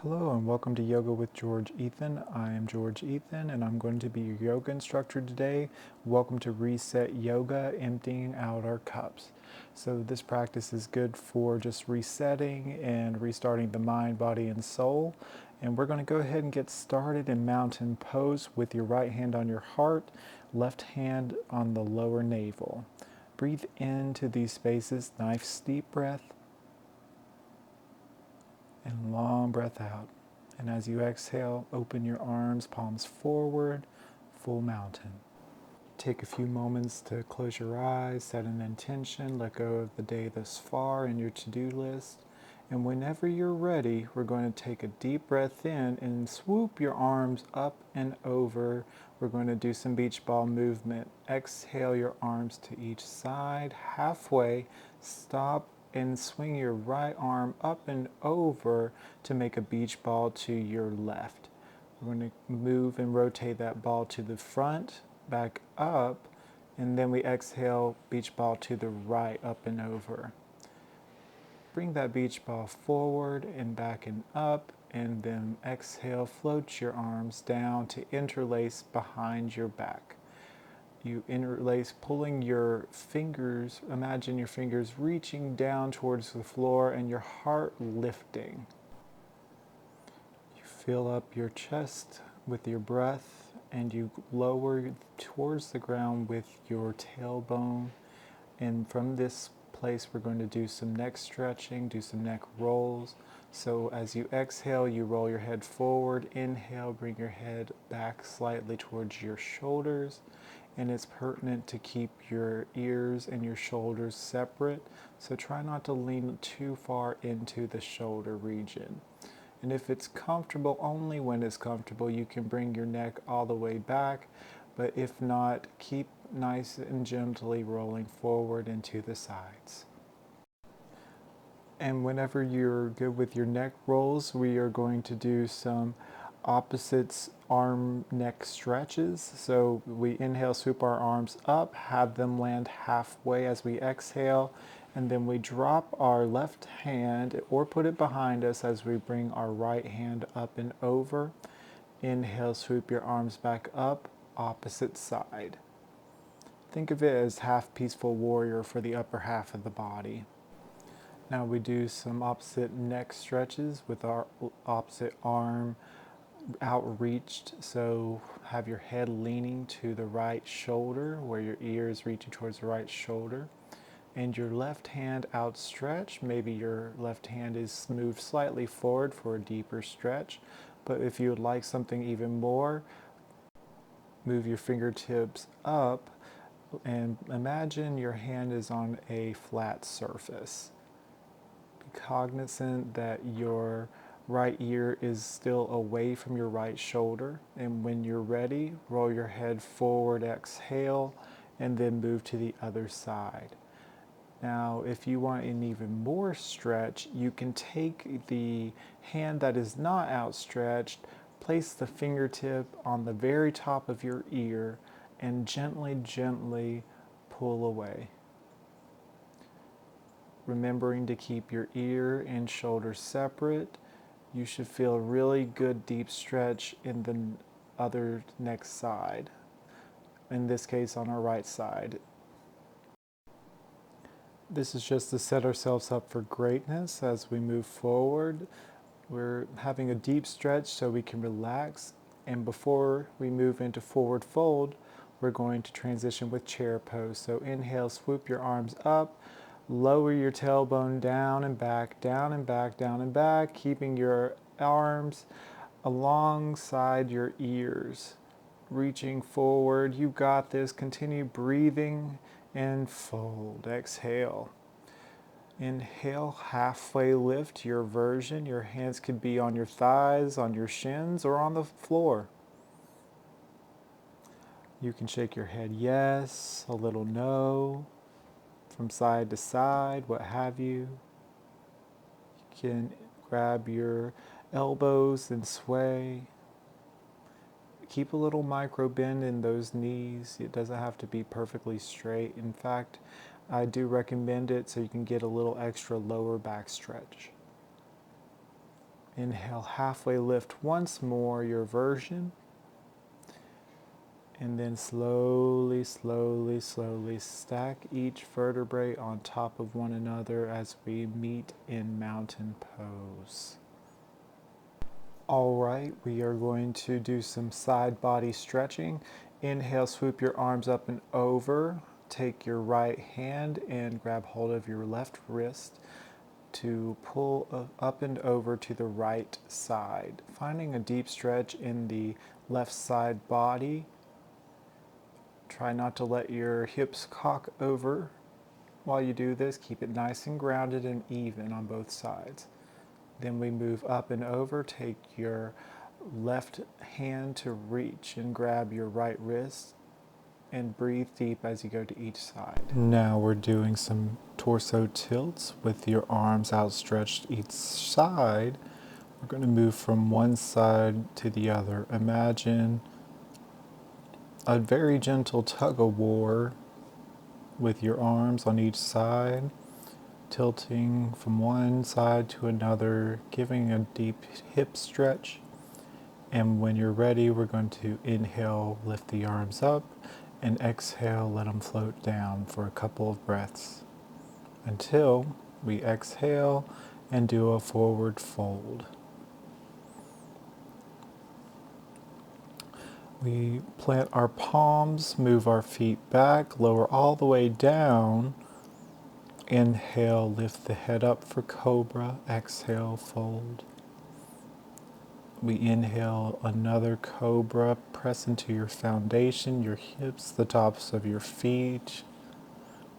Hello and welcome to Yoga with George Ethan. I am George Ethan and I'm going to be your yoga instructor today. Welcome to Reset Yoga, emptying out our cups. So this practice is good for just resetting and restarting the mind, body, and soul. And we're going to go ahead and get started in mountain pose with your right hand on your heart, left hand on the lower navel. Breathe into these spaces, nice deep breath, and long breath out. And as you exhale, open your arms, palms forward, full mountain. Take a few moments to close your eyes, set an intention, let go of the day thus far in your to-do list. And whenever you're ready, we're going to take a deep breath in and swoop your arms up and over. We're going to do some beach ball movement. Exhale your arms to each side, halfway, stop and swing your right arm up and over to make a beach ball to your left. We're going to move and rotate that ball to the front, back up, and then we exhale, beach ball to the right, up and over. Bring that beach ball forward and back and up, and then exhale, float your arms down to interlace behind your back. You interlace, pulling your fingers, imagine your fingers reaching down towards the floor and your heart lifting. You fill up your chest with your breath and you lower towards the ground with your tailbone. And from this place, we're going to do some neck stretching, do some neck rolls. So as you exhale, you roll your head forward. Inhale, bring your head back slightly towards your shoulders. And it's pertinent to keep your ears and your shoulders separate. So try not to lean too far into the shoulder region. And if it's comfortable, only when it's comfortable, you can bring your neck all the way back. But if not, keep nice and gently rolling forward into the sides. And whenever you're good with your neck rolls, we are going to do some opposites arm neck stretches. So we inhale, swoop our arms up, have them land halfway as we exhale, and then we drop our left hand or put it behind us as we bring our right hand up and over. Inhale, swoop your arms back up, opposite side. Think of it as half peaceful warrior for the upper half of the body. Now we do some opposite neck stretches with our opposite arm outreached. So have your head leaning to the right shoulder where your ear is reaching towards the right shoulder. And your left hand outstretched. Maybe your left hand is moved slightly forward for a deeper stretch. But if you would like something even more, move your fingertips up and imagine your hand is on a flat surface. Be cognizant that your right ear is still away from your right shoulder. And when you're ready, roll your head forward, exhale, and then move to the other side. Now, if you want an even more stretch, you can take the hand that is not outstretched, place the fingertip on the very top of your ear, and gently, gently pull away. Remembering to keep your ear and shoulder separate, you should feel a really good deep stretch in the other next side. In this case, on our right side. This is just to set ourselves up for greatness as we move forward. We're having a deep stretch so we can relax. And before we move into forward fold, we're going to transition with chair pose. So inhale, swoop your arms up, lower your tailbone down and back, down and back, down and back, keeping your arms alongside your ears. Reaching forward, you got this. Continue breathing and fold. Exhale. Inhale, halfway lift, your version. Your hands could be on your thighs, on your shins, or on the floor. You can shake your head yes, a little no, from side to side, what have you. You can grab your elbows and sway. Keep a little micro bend in those knees. It doesn't have to be perfectly straight. In fact, I do recommend it so you can get a little extra lower back stretch. Inhale, halfway lift once more, your version. And then slowly, slowly, slowly stack each vertebrae on top of one another as we meet in mountain pose. All right, we are going to do some side body stretching. Inhale, swoop your arms up and over. Take your right hand and grab hold of your left wrist to pull up and over to the right side. Finding a deep stretch in the left side body. Try not to let your hips cock over while you do this. Keep it nice and grounded and even on both sides. Then we move up and over. Take your left hand to reach and grab your right wrist and breathe deep as you go to each side. Now we're doing some torso tilts with your arms outstretched each side. We're going to move from one side to the other. Imagine a very gentle tug of war with your arms on each side, tilting from one side to another, giving a deep hip stretch. And when you're ready, we're going to inhale, lift the arms up, and exhale, let them float down for a couple of breaths until we exhale and do a forward fold. We plant our palms, move our feet back, lower all the way down. Inhale, lift the head up for cobra. Exhale, fold. We inhale another cobra. Press into your foundation, your hips, the tops of your feet.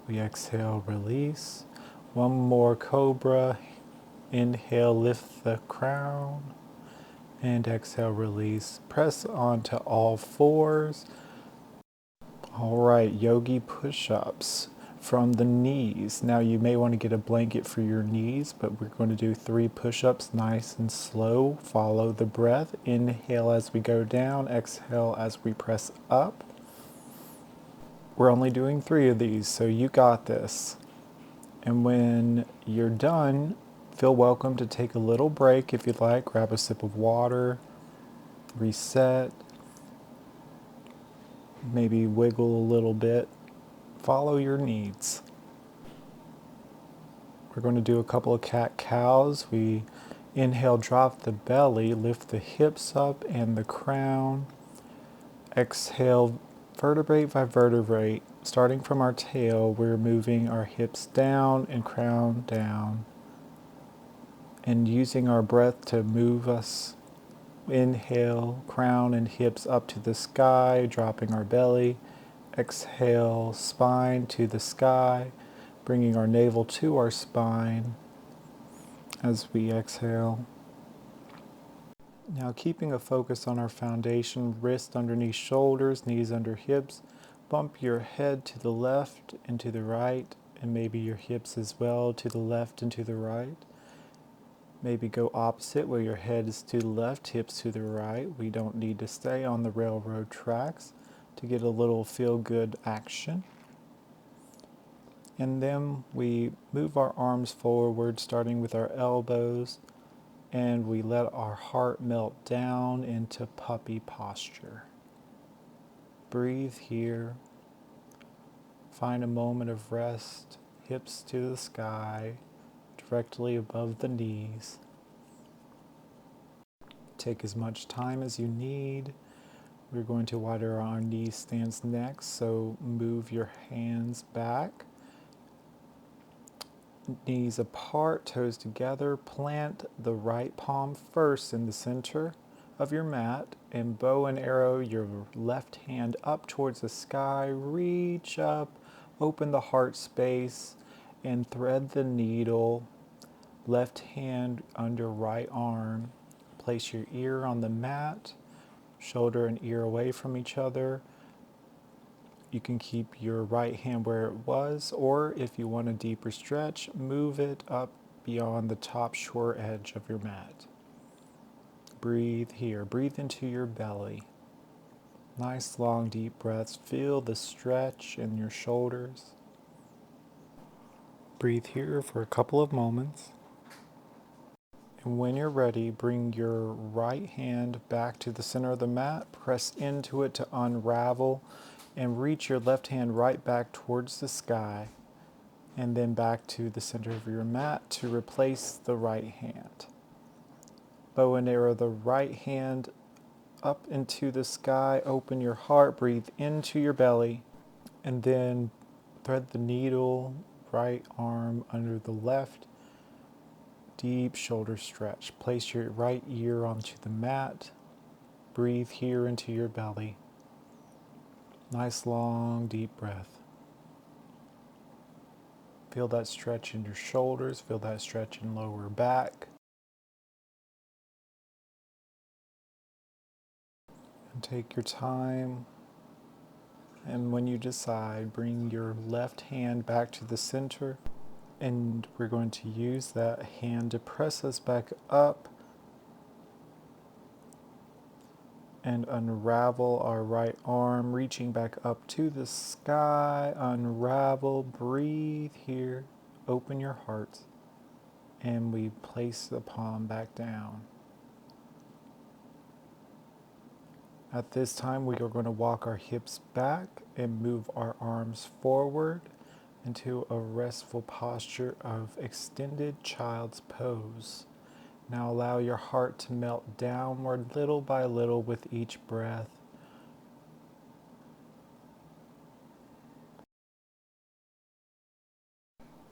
We exhale, release. One more cobra. Inhale, lift the crown. And exhale, release. Press onto all fours. All right, Yogi Push-Ups from the knees. Now you may want to get a blanket for your knees, but we're going to do 3 push-ups nice and slow. Follow the breath. Inhale as we go down. Exhale as we press up. We're only doing 3 of these, so you got this. And when you're done, feel welcome to take a little break if you'd like. Grab a sip of water, reset, maybe wiggle a little bit. Follow your needs. We're going to do a couple of cat-cows. We inhale, drop the belly, lift the hips up and the crown. Exhale, vertebrae by vertebrae. Starting from our tail, we're moving our hips down and crown down. And using our breath to move us. Inhale, crown and hips up to the sky, dropping our belly. Exhale, spine to the sky, bringing our navel to our spine as we exhale. Now keeping a focus on our foundation, wrist underneath shoulders, knees under hips. Bump your head to the left and to the right, and maybe your hips as well to the left and to the right. Maybe go opposite where your head is to the left, hips to the right. We don't need to stay on the railroad tracks to get a little feel-good action. And then we move our arms forward, starting with our elbows, and we let our heart melt down into puppy posture. Breathe here. Find a moment of rest, hips to the sky, directly above the knees. Take as much time as you need. We're going to water our knee stance next, so move your hands back. Knees apart, toes together. Plant the right palm first in the center of your mat and bow and arrow your left hand up towards the sky. Reach up, open the heart space, and thread the needle. Left hand under right arm. Place your ear on the mat, shoulder and ear away from each other. You can keep your right hand where it was, or if you want a deeper stretch, move it up beyond the top shore edge of your mat. Breathe here. Breathe into your belly. Nice long deep breaths. Feel the stretch in your shoulders. Breathe here for a couple of moments. And when you're ready, bring your right hand back to the center of the mat, press into it to unravel, and reach your left hand right back towards the sky, and then back to the center of your mat to replace the right hand. Bow and arrow the right hand up into the sky, open your heart, breathe into your belly, and then thread the needle, right arm under the left. Deep shoulder stretch. Place your right ear onto the mat. Breathe here into your belly. Nice long deep breath. Feel that stretch in your shoulders. Feel that stretch in lower back. And take your time. And when you decide, bring your left hand back to the center. And we're going to use that hand to press us back up and unravel our right arm, reaching back up to the sky. Unravel, breathe here, open your heart, and we place the palm back down. At this time, we are going to walk our hips back and move our arms forward into a restful posture of extended child's pose. Now allow your heart to melt downward little by little with each breath.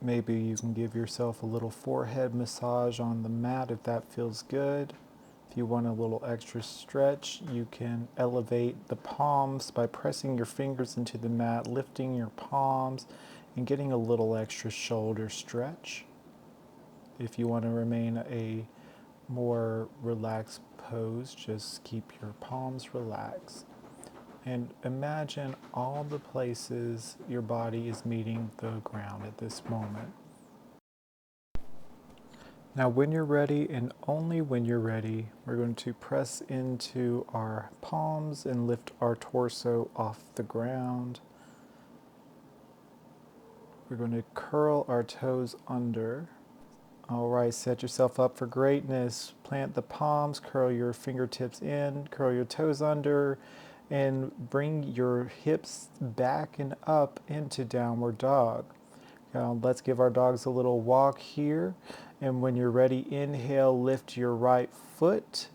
Maybe you can give yourself a little forehead massage on the mat if that feels good. If you want a little extra stretch, you can elevate the palms by pressing your fingers into the mat, lifting your palms, and getting a little extra shoulder stretch. If you want to remain a more relaxed pose, just keep your palms relaxed. And imagine all the places your body is meeting the ground at this moment. Now when you're ready, and only when you're ready, we're going to press into our palms and lift our torso off the ground. We're going to curl our toes under. All right, set yourself up for greatness. Plant the palms, curl your fingertips in, curl your toes under, and bring your hips back and up into downward dog. Let's give our dogs a little walk here. And when you're ready, inhale, lift your right foot.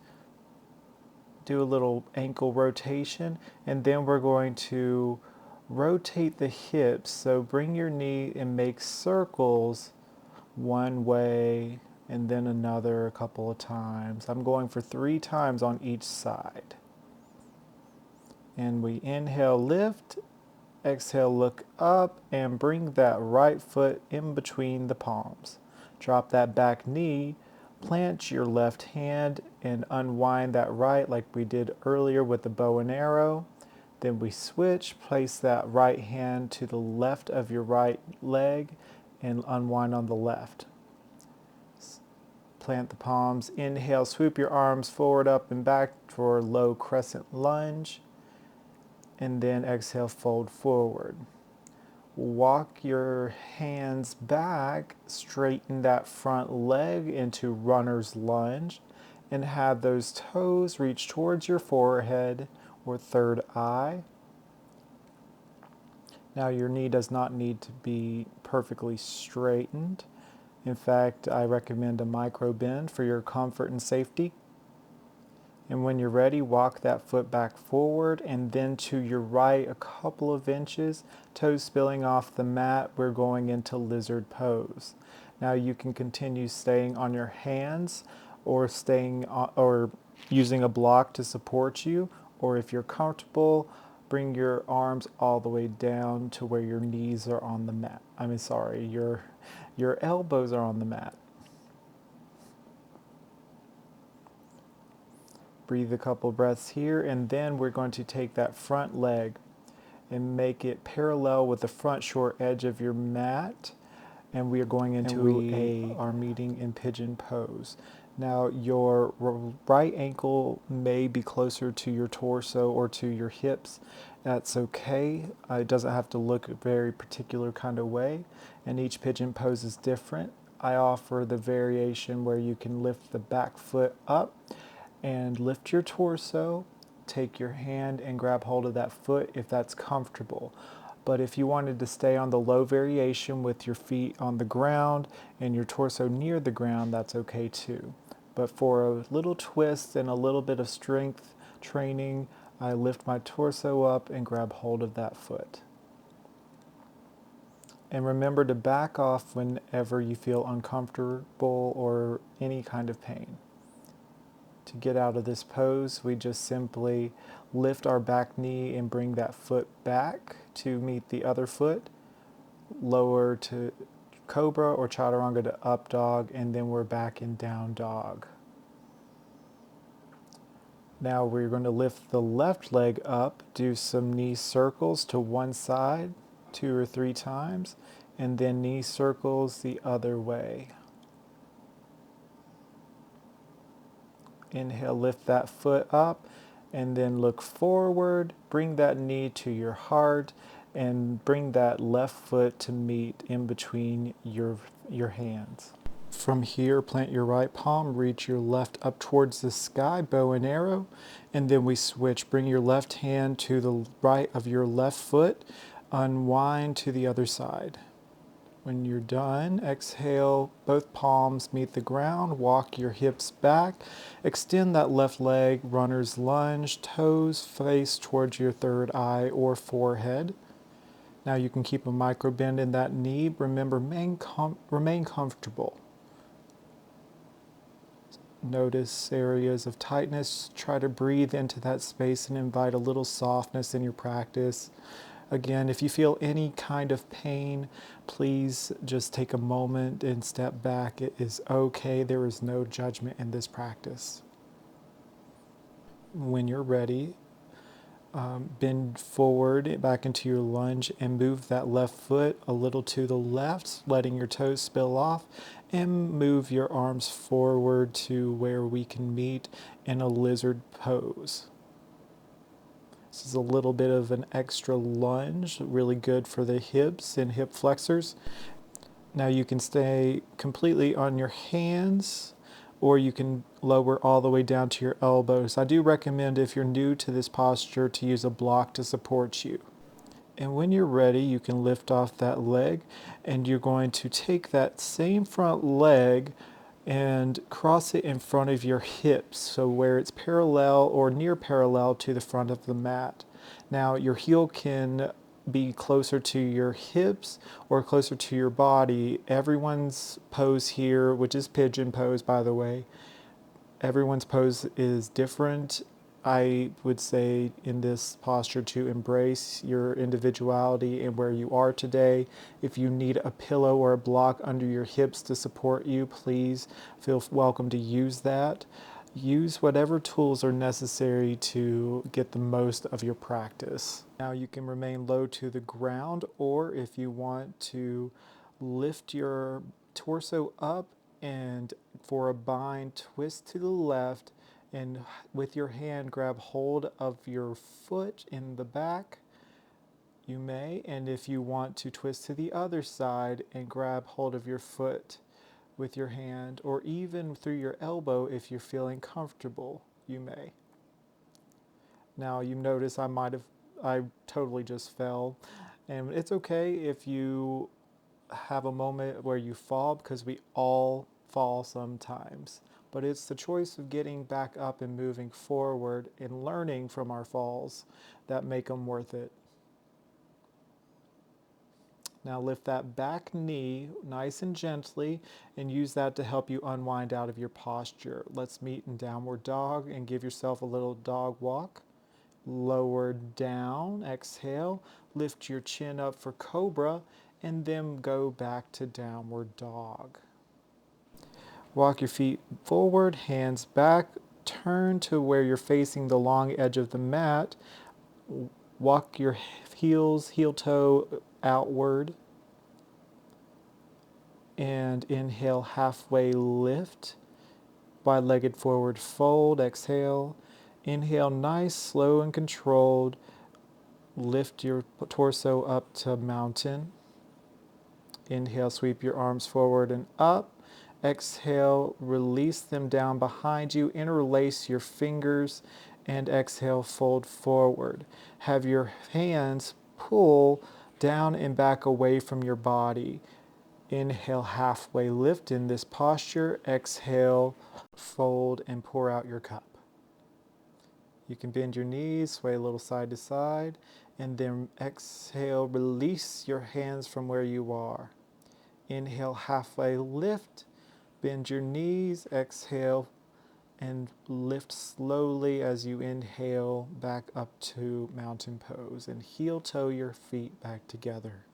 Do a little ankle rotation. And then we're going to rotate the hips. So bring your knee and make circles one way and then another a couple of times. I'm going for 3 times on each side. And we inhale, lift. Exhale, look up and bring that right foot in between the palms. Drop that back knee, plant your left hand and unwind that right like we did earlier with the bow and arrow. Then we switch, place that right hand to the left of your right leg and unwind on the left. Plant the palms, inhale, swoop your arms forward, up and back for low crescent lunge. And then exhale, fold forward. Walk your hands back, straighten that front leg into runner's lunge, and have those toes reach towards your forehead or third eye. Now your knee does not need to be perfectly straightened. In fact, I recommend a micro bend for your comfort and safety. And when you're ready, walk that foot back forward and then to your right a couple of inches, toes spilling off the mat. We're going into lizard pose. Now you can continue staying on your hands or using a block to support you, or if you're comfortable, bring your arms all the way down to where your knees are on the mat. Your elbows are on the mat. Breathe a couple breaths here, and then we're going to take that front leg and make it parallel with the front short edge of your mat, and we are going into our meeting in pigeon pose. Now your right ankle may be closer to your torso or to your hips. That's okay. It doesn't have to look a very particular kind of way, and each pigeon pose is different. I offer the variation where you can lift the back foot up and lift your torso. Take your hand and grab hold of that foot if that's comfortable. But if you wanted to stay on the low variation with your feet on the ground and your torso near the ground, that's okay too. But for a little twist and a little bit of strength training, I lift my torso up and grab hold of that foot. And remember to back off whenever you feel uncomfortable or any kind of pain. To get out of this pose, we just simply lift our back knee and bring that foot back to meet the other foot, lower to cobra or chaturanga to up dog, and then we're back in down dog. Now we're going to lift the left leg up, do some knee circles to one side 2 or 3 times, and then knee circles the other way. Inhale, lift that foot up, and then look forward. Bring that knee to your heart, and bring that left foot to meet in between your hands. From here, plant your right palm, reach your left up towards the sky, bow and arrow, and then we switch. Bring your left hand to the right of your left foot, unwind to the other side. When you're done, exhale, both palms meet the ground, walk your hips back, extend that left leg, runner's lunge, toes face towards your third eye or forehead. Now you can keep a micro bend in that knee. Remember, remain comfortable. Notice areas of tightness. Try to breathe into that space and invite a little softness in your practice. Again, if you feel any kind of pain, please just take a moment and step back. It is okay. There is no judgment in this practice. When you're ready, bend forward back into your lunge and move that left foot a little to the left, letting your toes spill off, and move your arms forward to where we can meet in a lizard pose. This is a little bit of an extra lunge, really good for the hips and hip flexors. Now you can stay completely on your hands, or you can lower all the way down to your elbows. I do recommend, if you're new to this posture, to use a block to support you. And when you're ready, you can lift off that leg, and you're going to take that same front leg and cross it in front of your hips, so where it's parallel or near parallel to the front of the mat. Now your heel can be closer to your hips or closer to your body. Everyone's pose here, which is pigeon pose by the way, everyone's pose is different. I would say in this posture to embrace your individuality and where you are today. If you need a pillow or a block under your hips to support you, please feel welcome to use that. Use whatever tools are necessary to get the most of your practice. Now you can remain low to the ground, or if you want to lift your torso up and for a bind, twist to the left, and with your hand grab hold of your foot in the back, you may. And if you want to twist to the other side and grab hold of your foot with your hand, or even through your elbow if you're feeling comfortable, you may. Now you notice I totally just fell. And it's okay if you have a moment where you fall, because we all fall sometimes. But it's the choice of getting back up and moving forward and learning from our falls that make them worth it. Now lift that back knee nice and gently and use that to help you unwind out of your posture. Let's meet in downward dog and give yourself a little dog walk. Lower down, exhale, lift your chin up for cobra, and then go back to downward dog. Walk your feet forward, hands back, turn to where you're facing the long edge of the mat. Walk your heel toe outward. And inhale, halfway lift. Wide-legged forward fold, exhale. Inhale, nice, slow and controlled. Lift your torso up to mountain. Inhale, sweep your arms forward and up. Exhale, release them down behind you. Interlace your fingers and exhale, fold forward. Have your hands pull down and back away from your body. Inhale, halfway lift in this posture. Exhale, fold and pour out your cup. You can bend your knees, sway a little side to side, and then exhale, release your hands from where you are. Inhale, halfway lift, bend your knees, exhale, and lift slowly as you inhale back up to mountain pose, and heel toe your feet back together.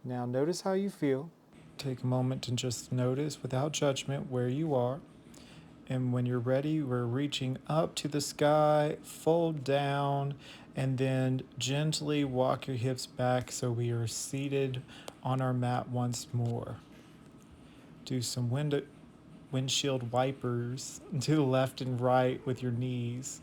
Now notice how you feel. Take a moment to just notice without judgment where you are. And when you're ready, we're reaching up to the sky, fold down, and then gently walk your hips back so we are seated on our mat once more. Do some windshield wipers to the left and right with your knees.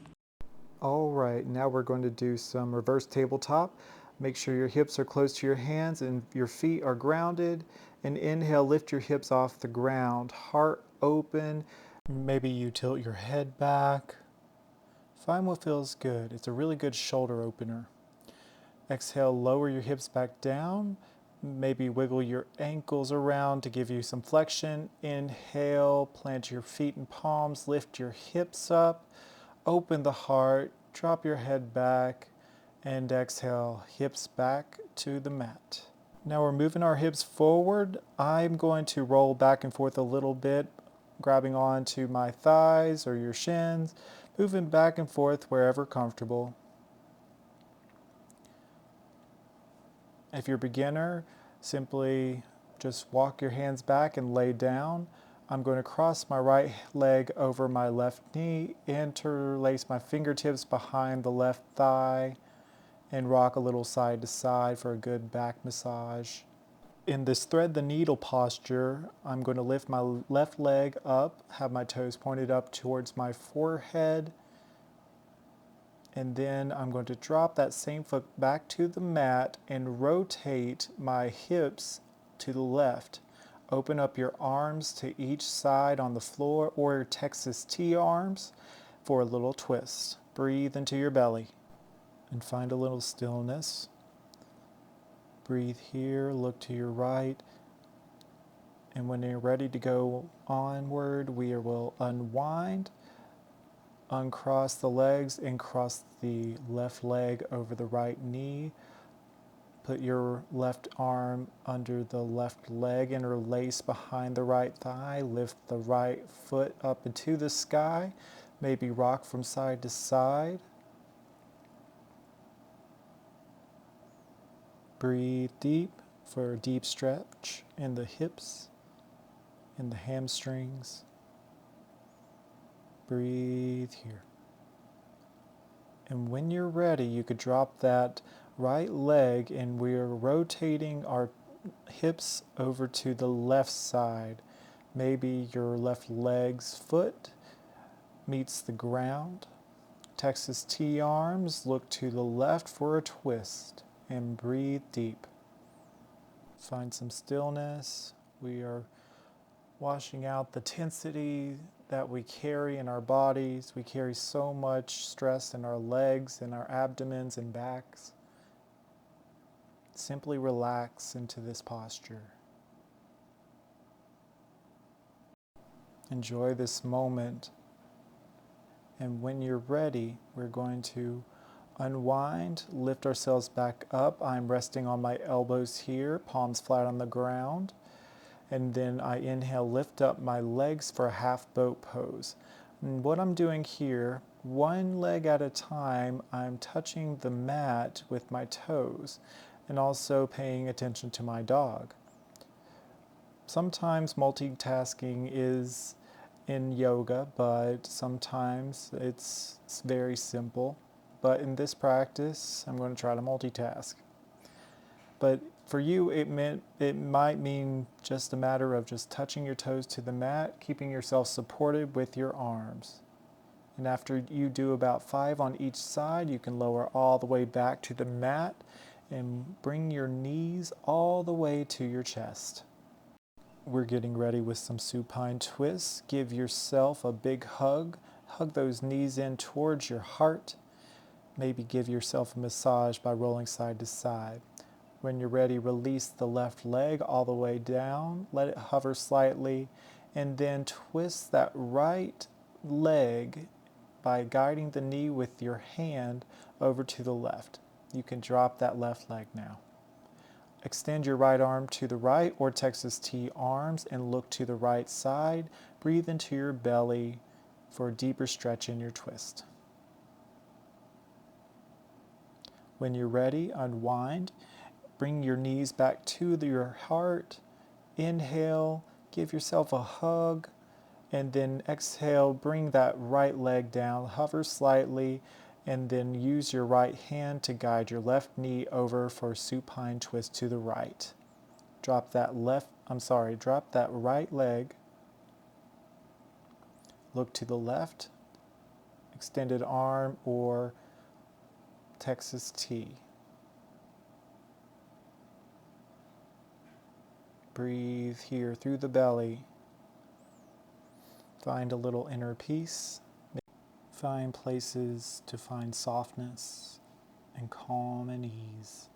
All right, now we're going to do some reverse tabletop. Make sure your hips are close to your hands and your feet are grounded. And inhale, lift your hips off the ground, heart open. Maybe you tilt your head back. Find what feels good. It's a really good shoulder opener. Exhale, lower your hips back down. Maybe wiggle your ankles around to give you some flexion. Inhale, plant your feet in palms, lift your hips up, open the heart, drop your head back, and exhale, hips back to the mat. Now we're moving our hips forward. I'm going to roll back and forth a little bit, grabbing onto my thighs or your shins, moving back and forth wherever comfortable. If you're a beginner, simply just walk your hands back and lay down. I'm going to cross my right leg over my left knee, interlace my fingertips behind the left thigh, and rock a little side to side for a good back massage. In this thread the needle posture, I'm going to lift my left leg up, have my toes pointed up towards my forehead, and then I'm going to drop that same foot back to the mat and rotate my hips to the left. Open up your arms to each side on the floor or your Texas T arms for a little twist. Breathe into your belly and find a little stillness. Breathe here, look to your right, and when you're ready to go onward, we will unwind, uncross the legs, and cross the left leg over the right knee. Put your left arm under the left leg, interlace behind the right thigh, lift the right foot up into the sky, maybe rock from side to side. Breathe deep for a deep stretch in the hips, in the hamstrings. Breathe here. And when you're ready, you could drop that right leg, and we're rotating our hips over to the left side. Maybe your left leg's foot meets the ground. Texas T arms, look to the left for a twist. And breathe deep. Find some stillness. We are washing out the tensity that we carry in our bodies. We carry so much stress in our legs and our abdomens and backs. Simply relax into this posture. Enjoy this moment. And when you're ready, we're going to unwind, lift ourselves back up. I'm resting on my elbows here, palms flat on the ground. And then I inhale, lift up my legs for a half boat pose. And what I'm doing here, one leg at a time, I'm touching the mat with my toes and also paying attention to my dog. Sometimes multitasking is in yoga, but sometimes it's very simple. But in this practice, I'm going to try to multitask. But for you, it might mean just a matter of just touching your toes to the mat, keeping yourself supported with your arms. And after you do about 5 on each side, you can lower all the way back to the mat And bring your knees all the way to your chest. We're getting ready with some supine twists. Give yourself a big hug. Hug those knees in towards your heart. Maybe give yourself a massage by rolling side to side. When you're ready, release the left leg all the way down. Let it hover slightly. And then twist that right leg by guiding the knee with your hand over to the left. You can drop that left leg now. Extend your right arm to the right or Texas T arms and look to the right side. Breathe into your belly for a deeper stretch in your twist. When you're ready, unwind. Bring your knees back to your heart. Inhale, give yourself a hug. And then exhale, bring that right leg down, hover slightly, and then use your right hand to guide your left knee over for a supine twist to the right. Drop that right leg. Look to the left, extended arm or Texas T. Breathe here through the belly. Find a little inner peace. Find places to find softness and calm and ease.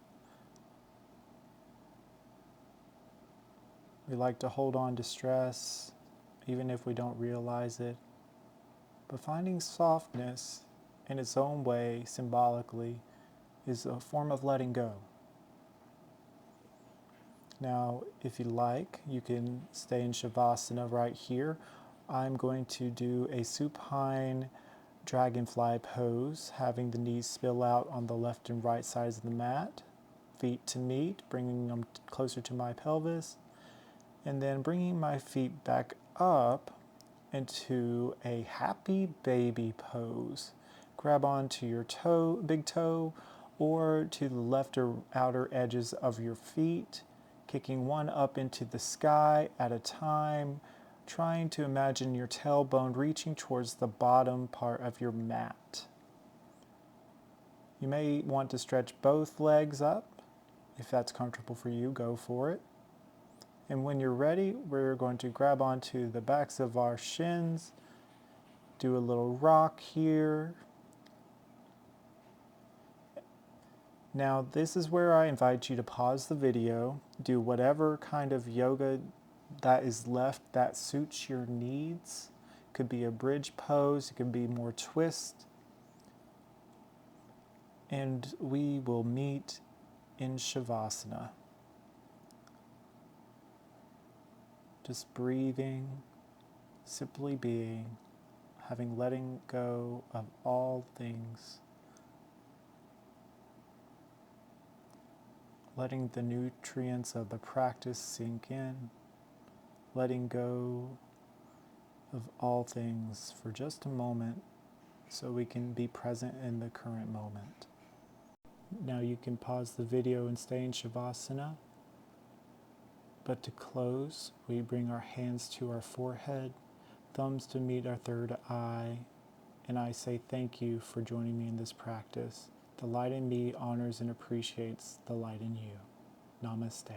We like to hold on to stress, even if we don't realize it. But finding softness in its own way, symbolically, is a form of letting go. Now, if you like, you can stay in Savasana right here. I'm going to do a supine Dragonfly pose, having the knees spill out on the left and right sides of the mat, feet to meet, bringing them closer to my pelvis, and then bringing my feet back up into a happy baby pose. Grab onto your big toe, or to the left or outer edges of your feet, kicking one up into the sky at a time, trying to imagine your tailbone reaching towards the bottom part of your mat. You may want to stretch both legs up. If that's comfortable for you, go for it. And when you're ready, we're going to grab onto the backs of our shins, do a little rock here. Now, this is where I invite you to pause the video, do whatever kind of yoga that is left that suits your needs. Could be a bridge pose, it could be more twist. And we will meet in Shavasana. Just breathing, simply being, letting go of all things. Letting the nutrients of the practice sink in. Letting go of all things for just a moment so we can be present in the current moment. Now you can pause the video and stay in Shavasana. But to close, we bring our hands to our forehead, thumbs to meet our third eye, and I say thank you for joining me in this practice. The light in me honors and appreciates the light in you. Namaste.